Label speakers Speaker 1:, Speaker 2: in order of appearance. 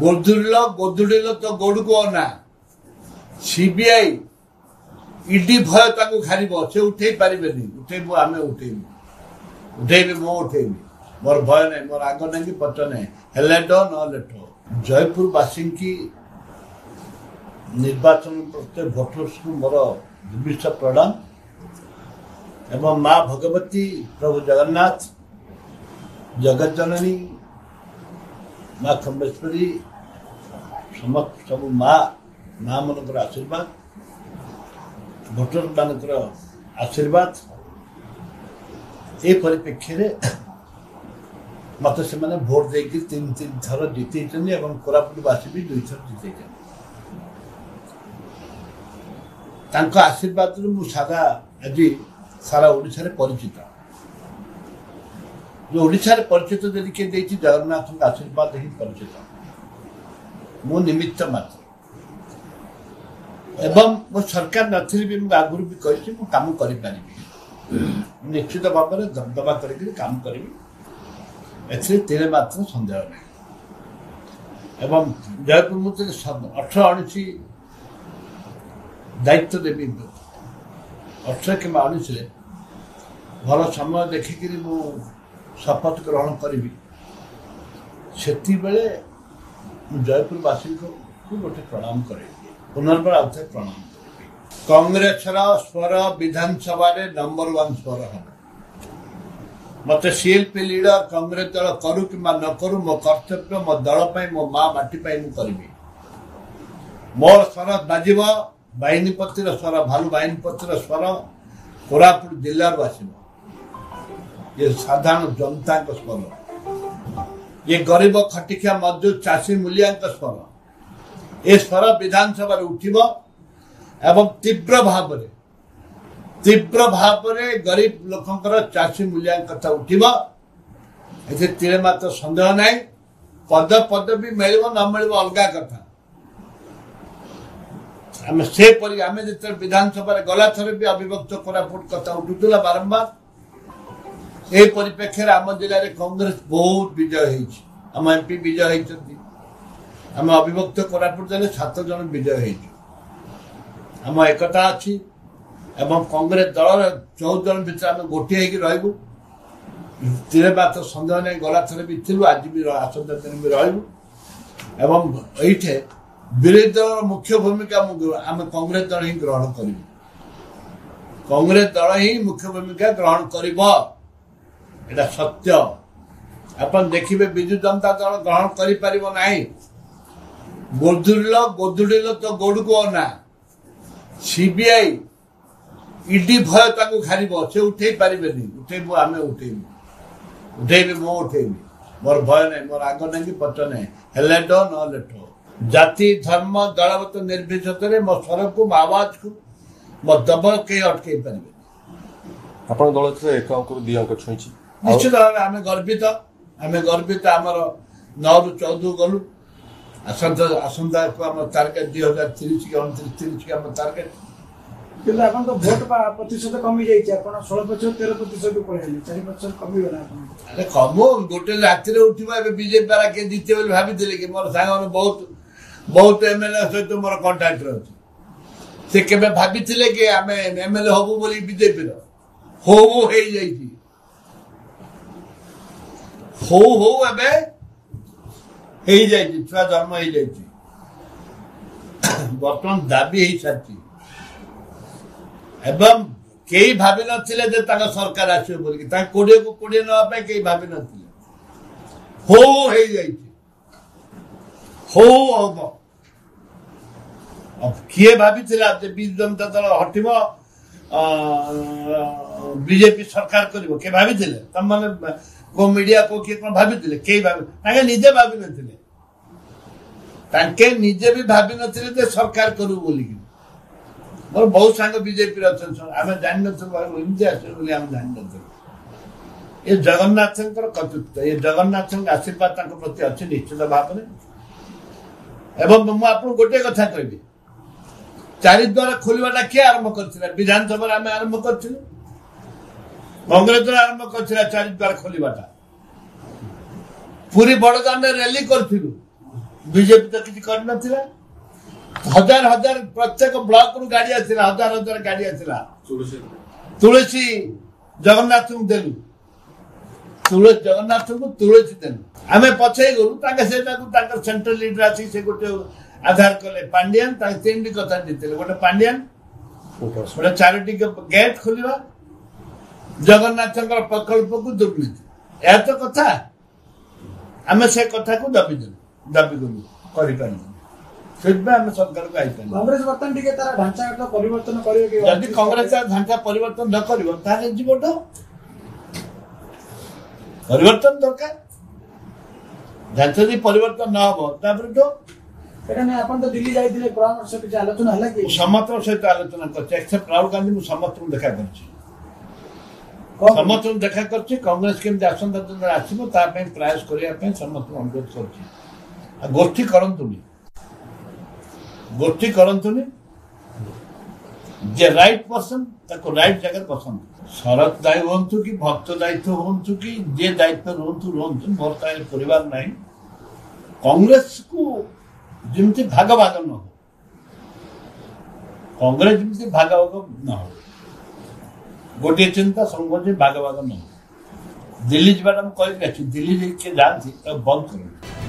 Speaker 1: ଗୋଦୁଡ଼ିଲ ତ ଗୋଡକୁ ଅନା ସିବିଆଇ ଇଡି ଭୟ ତାକୁ ଘାରିବ ସେ ଉଠେଇ ପାରିବେନି ଉଠେଇବୁ ଆମେ ଉଠେଇବୁ ଉଠେଇବି ମୁଁ ଉଠେଇବି ମୋର ଭୟ ନାହିଁ ମୋର ଆଗ ନାହିଁ କି ପଛ ନାହିଁ ହେଲେ ଡ ନହେଲେ ଠ ଜୟପୁରବାସୀ କି ନିର୍ବାଚନ ପ୍ରତ୍ୟେକ ଭୋଟର୍ସକୁ ମୋର ଭୂମିଷ୍ଠ ପ୍ରଣାମ ଏବଂ ମା ଭଗବତୀ ପ୍ରଭୁ ଜଗନ୍ନାଥ ଜଗତଜନନୀ ମା ଖମ୍ବେଶ୍ୱରୀ ସବୁ ମା ମାନଙ୍କର ଆଶୀର୍ବାଦ ଭୋଟର ମାନଙ୍କର ଆଶୀର୍ବାଦ ଏ ପରିପ୍ରେକ୍ଷୀରେ ମତେ ସେମାନେ ଭୋଟ ଦେଇକି ତିନି ଥର ଜିତେଇଛନ୍ତି ଏବଂ କୋରାପୁଟବାସୀ ବି 2 ଥର ଜିତେଇଛନ୍ତି ତାଙ୍କ ଆଶୀର୍ବାଦରୁ ମୁଁ ଆଜି ସାରା ଓଡ଼ିଶାରେ ପରିଚିତ जो ओडिशा रे परिचित यदि किए देती जगन्नाथ आशीर्वाद ही परिचित मो निमित्त मात्र एवं मो सरकार नथिली भी आगुरी भी कही काम करि निश्चित भाव में दबदबा करके काम करी एथिरे मात्र संदेह नहीं एवं जयपुर मुझे 18-19 दायित्व देवी 18 कि 19 भल समय देखिक शपथ ग्रहण करी से जयपुरवासी को गोटे प्रणाम करे पुनर्बार आउे प्रणाम कांग्रेस स्वर विधानसभा नंबर 1 स्वर हम मत सीएलपी लीडर कांग्रेस दल करू कि न करू मो कर्तव्य मो दल मो माँ माटी करी मोर स्वर बाजिब बाहिनीपति स्वर भालू बाहिनीपति स्वर कोरापुट जिलार आसब ये साधारण जनता स्वर ये गरीब खटिकिया मजदूर चाषी मूलिया स्वर ये स्वर विधानसभा उठिब एवं तीव्र भाव गरीब लोकंकर चाषी मूलिया कथा उठिब ए मात्र संदेह नहीं पद भी मिल न मिल अलग कथा आम से विधानसभा गला थर भी अविभक्त कोरापुट कथा उठुला बारंबार ए परिप्रेक्षी आम जिले में कांग्रेस बहुत विजय होम एमपी विजय होती आम अविभक्त कोरापुट जिले 7 जन विजय होम एकता अच्छी एवं कांग्रेस दल 14 जन भितर आम गोटे हो तीन मात्र संदेह नहीं गला थर भी थी आज भी आसंता दिन भी एवं ये विरोधी दल मुख्य भूमिका आम कांग्रेस दल ही ग्रहण कर कांग्रेस दल ही मुख्य भूमिका ग्रहण कर एटा सत्य अपन देखिए विजु जनता दल ग्रहण कर गोदुड़िल तो गोडको अना सीबीआई इडी भय ताको घारिब से उठेई पारिबेनी उठेबु आमे उठेबु उठेबी मो उठेबी मोर भय नहीं मोर आग नहीं कि पछ नहीं हेले डो नहेले ठो जाति धर्म दलगत निर्विशेषरे मो स्वर को आवाज को मो दब के अटकई पारिबे
Speaker 2: आपण दल से 1 अंक 2 अंक छुईची
Speaker 1: निश्चित भाव आम गर्वित आमर 9 ରୁ 14 गलु आसंता को आम टार्गेट 2030 कि 29-30 आम टार्गेट
Speaker 3: किंतु आपन तो वोट प्रतिशत कमी जाई छै आपन 16% 13% पळेले 4% कमी गला आपन
Speaker 1: अरे कमो गोटे राति रे उठिबा ए बीजेपी वाला के जीते बोल भाबी दिले कि मोर सांग बहुत एमएलए सहित मोर कांटेक्ट रहछि से केबे भाबी थिले कि आमे एमएलए होबु बोली बीजेपी रो हो हे जाई छी हो एबे हे जाई छुआ जन्म हे जाई बर्तमान दाबी हे साथी एवं कई भाभी नथिले जे ताका सरकार आछो बोल कि ता 20 को 20 नवा पे कई भाभी नथिले हो हे जाई हो अब किए भाभी थिला जे बीज जनता दल हटिबो बीजेपी सरकार करिवो के भाभी थिले तम माने को मीडिया को किए कोन भाभी थिले कई भाभी ताके निजे भाभी नथिले ताके निजे भी भाभी नथिले जे सरकार करू बोली कि मोर बहुत सांग बीजेपी आम जान नमती आस ये जगन्नाथ कर्तृत्व ये जगन्नाथ आशीर्वाद प्रति अच्छे निश्चित भाव में एवं मुझे आपको गोटे कथा कहबी 4 द्वार खोलवाटा किए आरंभ कर विधानसभा आम आरंभ कर कांग्रेस आरंभ कर 4 द्वार खोलवाटा पूरी बड़दान रैली करूँ बीजेपी तो किसी कर नथिला हजार हजार प्रत्येक ब्लॉक रु गाड़ी आथिला हजार हजार गाड़ी आथिला तुलसी जगन्नाथ को देलु तुलसी जगन्नाथ को तुलसी देलु आमे पछे गलु ताके सेटा को ताकर सेंट्रल लीडर आसी से गोटे आधार कले पांड्यान ता तीन कथा दितले गोटे पांड्यान गोटे चारिटी गेट खोलिबा जगन्नाथ प्रकल्प को दुर्नीति यह तो कथा आमे से कथा को दाबी गलु करि पानी आम सरकार को आई
Speaker 3: कांग्रेस बर्तन टिके तार ढांचागत परिवर्तन करियो कि
Speaker 1: यदि कांग्रेस ढांचा परिवर्तन न करियो ताले जीवट परिवर्तन दरकार ढांचा यदि परिवर्तन न हो तापर तो
Speaker 3: एटा नै अपन तो दिल्ली जाइथिले परामर्श के आलोचना हला कि
Speaker 1: समस्त सहित आलोचना करছে एक्सेप्ट राहुल गांधी मु समस्त देखा करছি समस्त देखा करছি कांग्रेस केमती आसंता दिन आसीबो ता पे प्रयास करिया पे समस्त अनुरोध करছি गोष्ठी करंतुनी जे राइट पर्सन ताको राइट जगह पसंद शरद दायी हूँ कि भक्त दायित्व हूँ कि जे दायित्व रुहतु मोर तार परिवार ना कांग्रेस को जमी भाग भाग न हो कांग्रेस जमी भाग भाग न हो गोटे चिंता संघ भाग भाग न हो दिल्ली जाटा मुझे दिल्ली के जाती बंद कर